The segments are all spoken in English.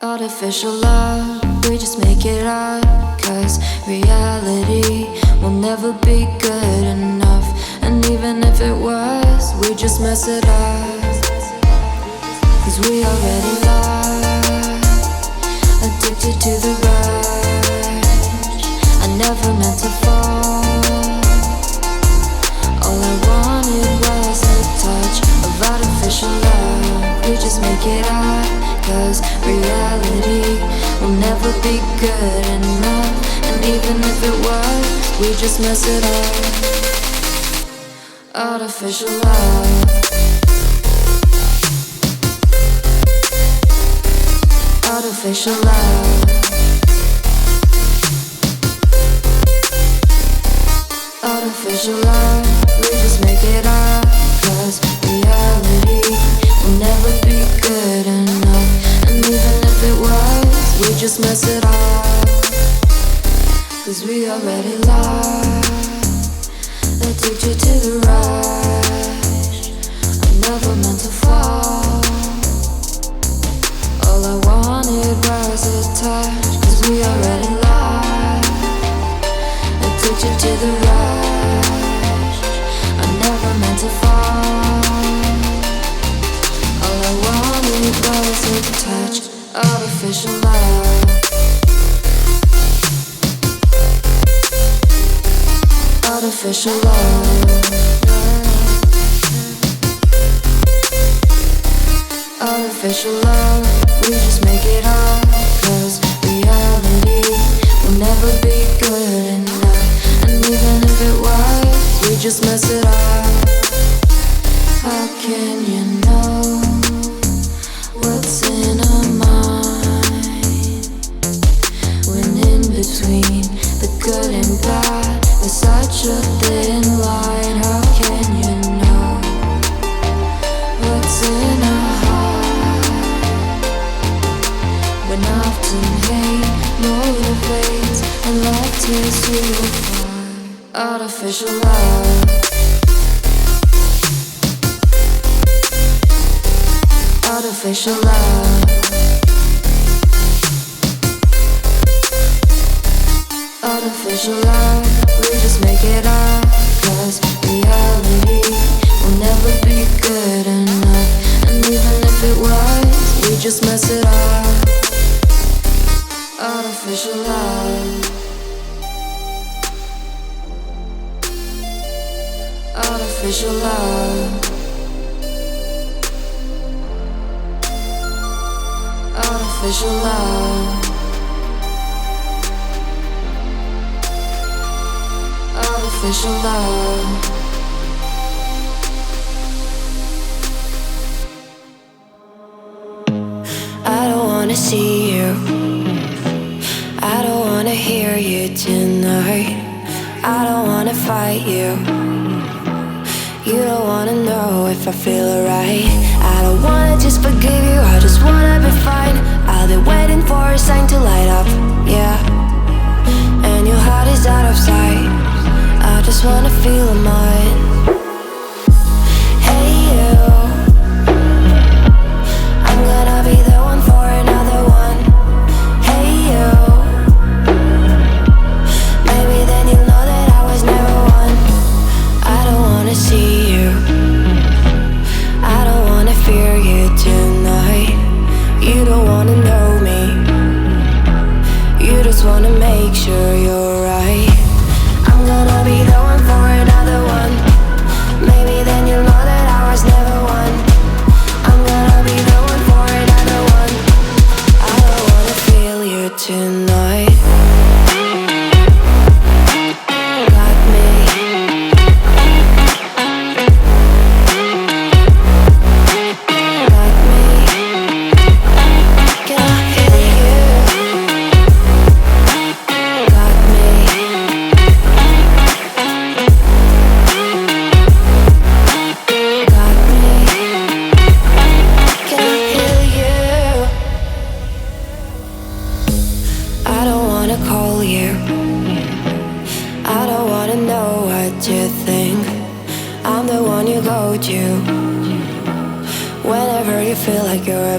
Artificial love, we just make it up, 'cause reality will never be good enough. And even if it was, we just mess it up, 'cause we already lost, addicted to the rush. I never meant to fall. All I wanted was a touch of artificial love. We just make it up, 'cause reality will never be good enough. And even if it was, we just mess it up. Artificial love. Artificial love. Artificial love. We just make it up, 'cause reality will never be good enough. And even if it was, we just mess it up, 'cause we already lost, addicted to the rush. I never meant to fall. All I wanted was a touch, 'cause we already lost, addicted to the rush. I never meant to fall. All I wanted was a touch, artificial love. Artificial love. Artificial love. We just make it up, 'cause reality will never be good enough. And even if it was, we just mess it up. How can you know what's in our mind, when in between the good and bad there's such a thin line? How can you know what's in our heart, when often hate motivates and love tears you apart? Artificial love. Artificial love. Artificial love. We just make it up, 'cause reality will never be good enough. And even if it was, we just mess it up. Artificial love. Artificial love. Artificial love. Artificial love. I don't wanna see you, I don't wanna hear you tonight. I don't wanna fight you, you don't wanna know if I feel alright. I don't wanna just forgive you, I just wanna be fine. I'll be waiting for a sign to light up, yeah. And your heart is out of sight, I just wanna feel mine. Hey you, I'm gonna be the one for another one. Hey you, maybe then you'll know that I was never one. I don't wanna see you, I don't wanna fear you tonight.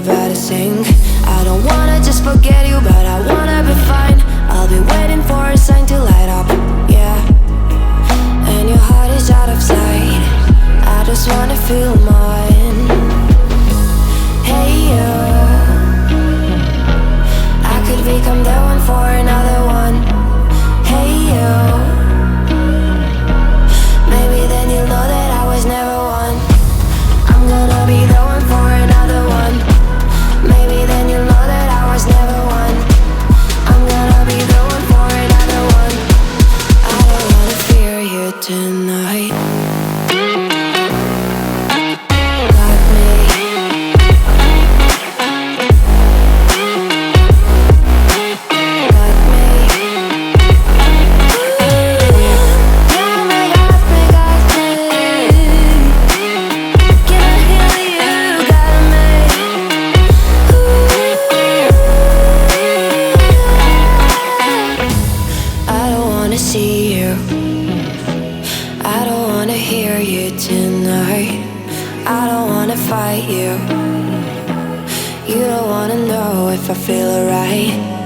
about to sink. I don't wanna just forget you, but I wanna be fine. I'll be waiting for a sign to light up, yeah. And your heart is out of sight. I just wanna feel mine. Hey you, I could become the one for another one. Hey you, maybe then you'll know that I was never one. I'm gonna be the one for another one. Maybe then you'll know that I was never one. I'm gonna be the one for another one. I don't wanna fear you tonight. Got me. Got me. Got me, got me, got me. Can I hear you? Got me. I don't wanna see you. I don't wanna hear you tonight. I don't wanna fight you. You don't wanna know if I feel alright.